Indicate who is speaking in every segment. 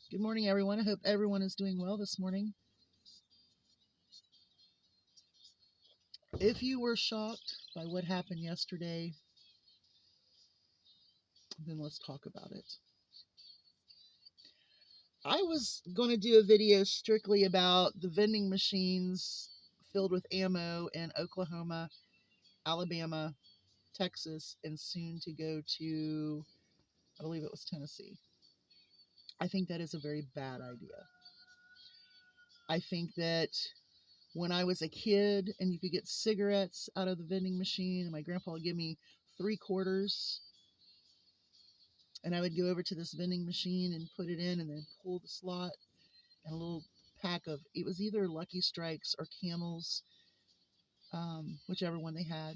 Speaker 1: Good morning, everyone. I hope everyone is doing well this morning. If you were shocked by what happened yesterday, then let's talk about it. I was going to do a video strictly about the vending machines filled with ammo in Oklahoma, Alabama, Texas, and soon to go to, I believe it was Tennessee. I think that is a very bad idea. I think that when I was a kid and you could get cigarettes out of the vending machine, and my grandpa would give me 3 quarters, and I would go over to this vending machine and put it in and then pull the slot, and a little pack of, it was either Lucky Strikes or Camels, whichever one they had.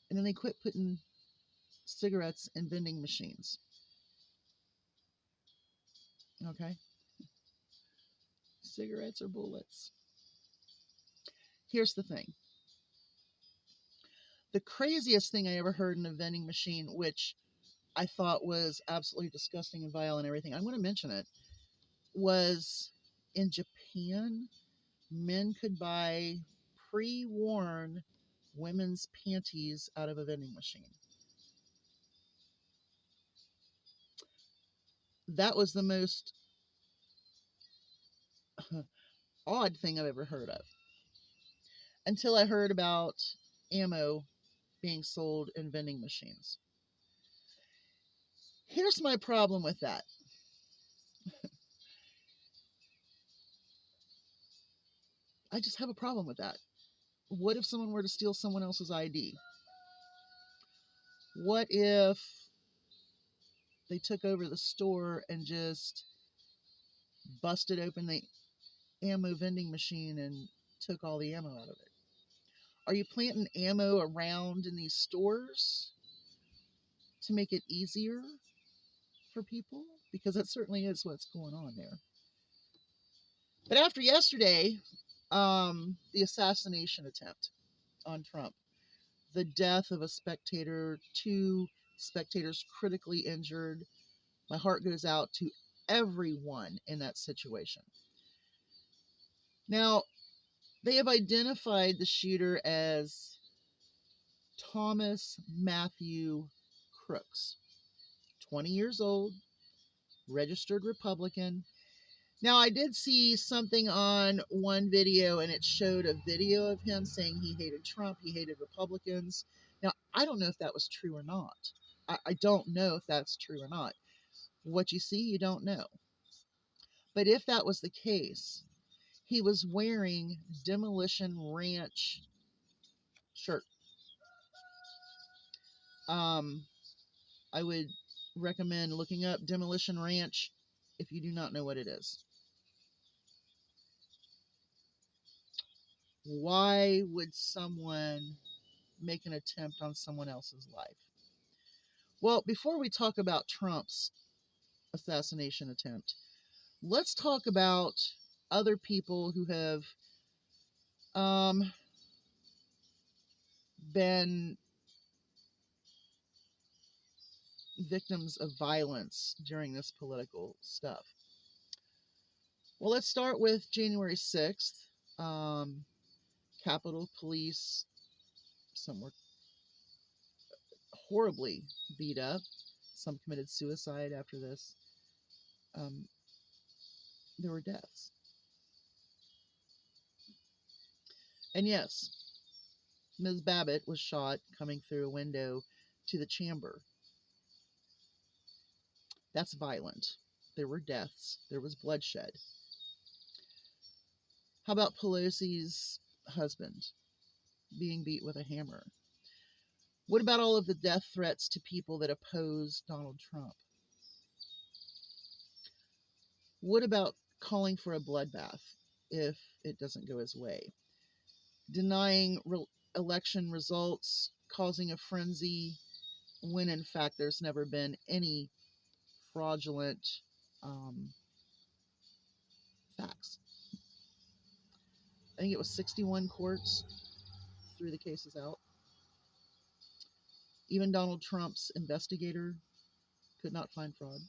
Speaker 1: And then they quit putting cigarettes in vending machines. Okay? Cigarettes or bullets. Here's the thing. The craziest thing I ever heard in a vending machine, which I thought was absolutely disgusting and vile and everything, I'm going to mention it, was in Japan, men could buy pre-worn women's panties out of a vending machine. That was the most odd thing I've ever heard of. Until I heard about ammo being sold in vending machines. Here's my problem with that. I just have a problem with that. What if someone were to steal someone else's ID? What if they took over the store and just busted open the ammo vending machine and took all the ammo out of it? Are you planting ammo around in these stores to make it easier for people? Because that certainly is what's going on there. But after yesterday, the assassination attempt on Trump, the death of a spectator, 2 spectators critically injured, my heart goes out to everyone in that situation. Now, they have identified the shooter as Thomas Matthew Crooks, 20 years old, registered Republican. Now, I did see something on one video, and it showed a video of him saying he hated Trump, he hated Republicans. Now, I don't know if that was true or not. I don't know if that's true or not. What you see, you don't know. But if that was the case, he was wearing Demolition Ranch shirt. I would recommend looking up Demolition Ranch if you do not know what it is. Why would someone make an attempt on someone else's life? Well, before we talk about Trump's assassination attempt, let's talk about other people who have been victims of violence during this political stuff. Well, let's start with January 6th. Capitol Police, some were horribly beat up. Some committed suicide after this. There were deaths. And yes, Ms. Babbitt was shot coming through a window to the chamber. That's violent. There were deaths. There was bloodshed. How about Pelosi's husband being beat with a hammer? What about all of the death threats to people that oppose Donald Trump? What about calling for a bloodbath if it doesn't go his way? Denying election results, causing a frenzy when in fact there's never been any fraudulent facts. I think it was 61 courts threw the cases out. Even Donald Trump's investigator Could not find fraud.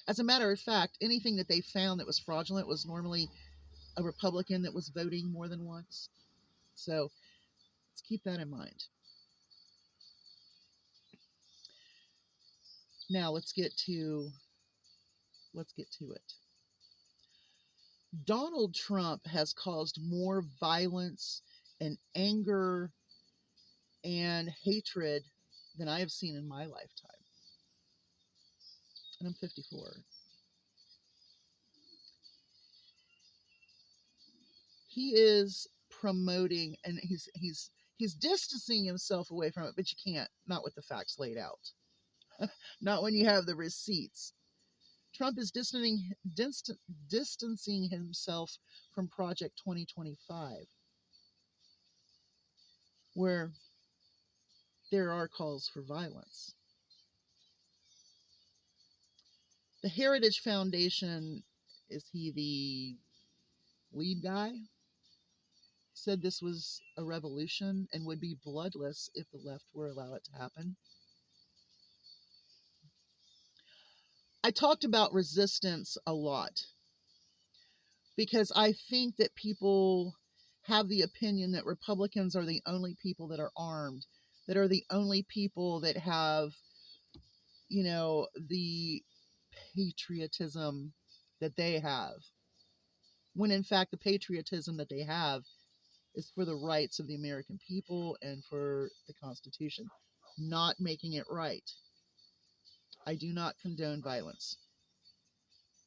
Speaker 1: As a matter of fact, anything that they found that was fraudulent was normally a Republican that was voting more than once. So let's keep that in mind. Now let's get to it. Donald Trump has caused more violence and anger and hatred than I have seen in my lifetime. And I'm 54. He is promoting, and he's distancing himself away from it, but you can't, not with the facts laid out. Not when you have the receipts. Trump is distancing himself from Project 2025, where there are calls for violence. The Heritage Foundation, is he the lead guy? Said this was a revolution and would be bloodless if the left were allowed it to happen. I talked about resistance a lot because I think that people have the opinion that Republicans are the only people that are armed, that are the only people that have, the patriotism that they have. When in fact, the patriotism that they have is for the rights of the American people and for the Constitution, not making it right. I do not condone violence.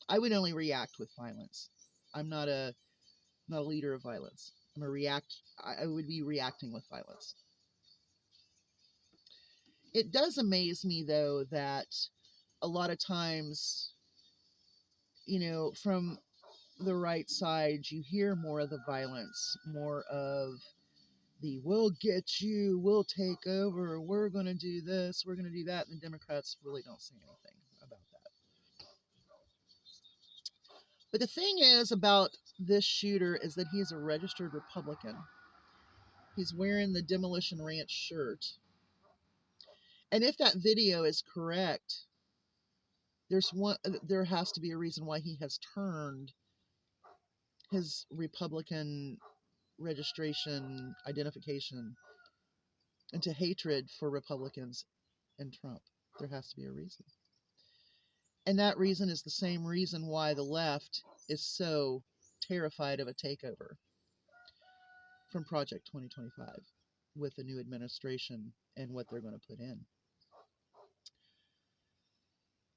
Speaker 1: I would only react with violence. I'm not a leader of violence. I would be reacting with violence. It does amaze me though that a lot of times, from the right side, you hear more of the violence, more of the we'll get you, we'll take over, we're going to do this, we're going to do that. And the Democrats really don't say anything about that. But the thing is about this shooter is that he is a registered Republican. He's wearing the Demolition Ranch shirt. And if that video is correct, there has to be a reason why he has turned his Republican registration identification into hatred for Republicans and Trump. There has to be a reason. And that reason is the same reason why the left is so terrified of a takeover from Project 2025 with the new administration and what they're going to put in.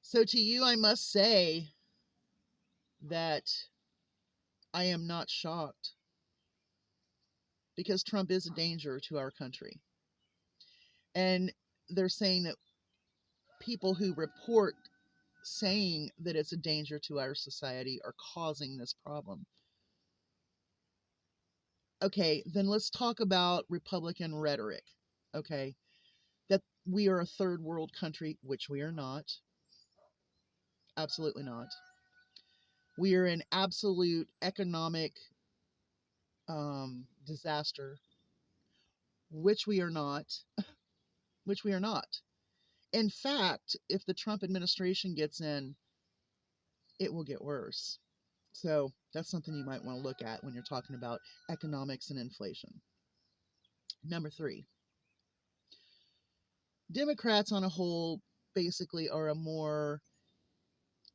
Speaker 1: So to you, I must say that I am not shocked, because Trump is a danger to our country. And they're saying that people who report saying that it's a danger to our society are causing this problem. Okay, then let's talk about Republican rhetoric. Okay, that we are a third world country, which we are not. Absolutely not. We are in absolute economic disaster, which we are not. Which we are not. In fact, if the Trump administration gets in, it will get worse. So that's something you might want to look at when you're talking about economics and inflation. Number 3, Democrats on a whole basically are a more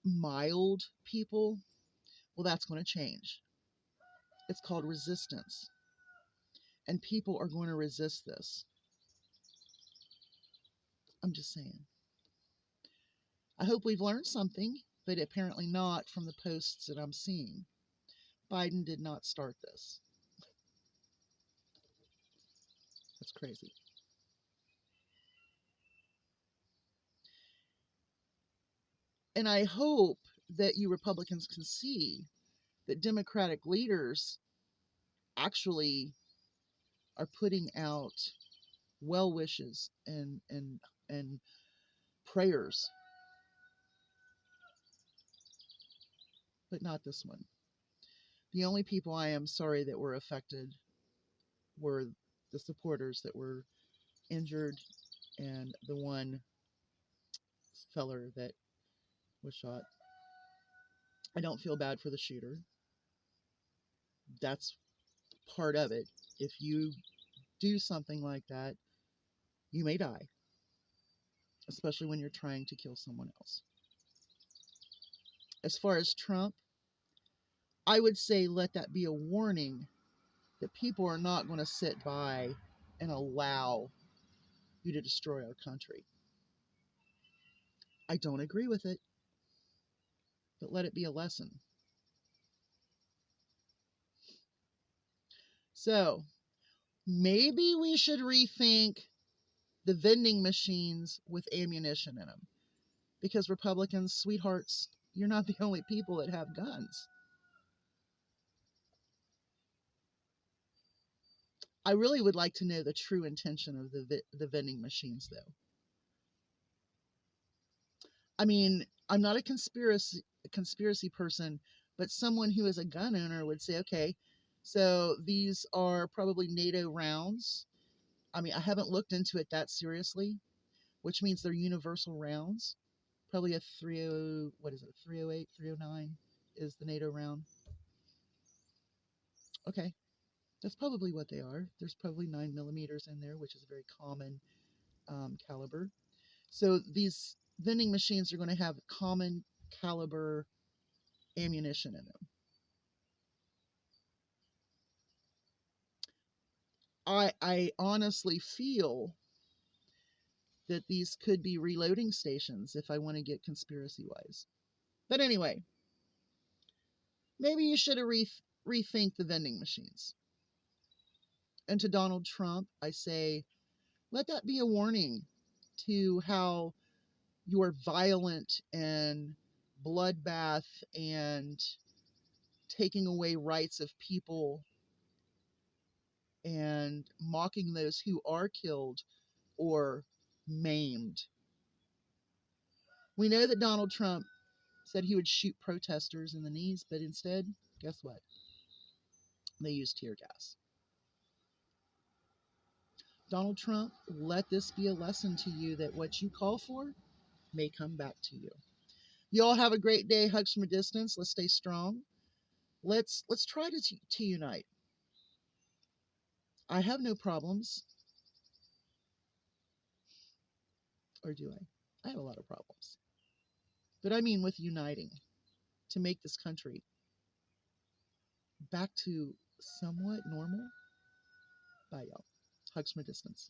Speaker 1: mild people. Well, that's going to change. It's called resistance. And people are going to resist this. I'm just saying. I hope we've learned something, but apparently not from the posts that I'm seeing. Biden did not start this. That's crazy. And I hope that you Republicans can see that Democratic leaders actually are putting out well wishes and prayers, but not this one. The only people I am sorry that were affected were the supporters that were injured and the one feller that was shot. I don't feel bad for the shooter. That's part of it. If you do something like that, you may die, especially when you're trying to kill someone else. As far as Trump, I would say let that be a warning that people are not going to sit by and allow you to destroy our country. I don't agree with it, but let it be a lesson. So maybe we should rethink the vending machines with ammunition in them. Because Republicans, sweethearts, you're not the only people that have guns. I really would like to know the true intention of the vending machines, though. I mean, I'm not a conspiracy person, but someone who is a gun owner would say, okay, so these are probably NATO rounds. I mean, I haven't looked into it that seriously, which means they're universal rounds. Probably a 30, what is it, 308, 309 is the NATO round. Okay, that's probably what they are. There's probably 9 millimeters in there, which is a very common caliber. So these vending machines are going to have common caliber ammunition in them. I honestly feel that these could be reloading stations if I want to get conspiracy wise. But anyway, maybe you should have rethink the vending machines. And to Donald Trump, I say, let that be a warning to how your violent and bloodbath and taking away rights of people and mocking those who are killed or maimed. We know that Donald Trump said he would shoot protesters in the knees, but instead, guess what? They used tear gas. Donald Trump, let this be a lesson to you that what you call for may come back to you. You all have a great day. Hugs from a distance. Let's stay strong. Let's try to unite. I have no problems, or do I? I have a lot of problems. But I mean with uniting to make this country back to somewhat normal. Bye, y'all. Hugs from a distance.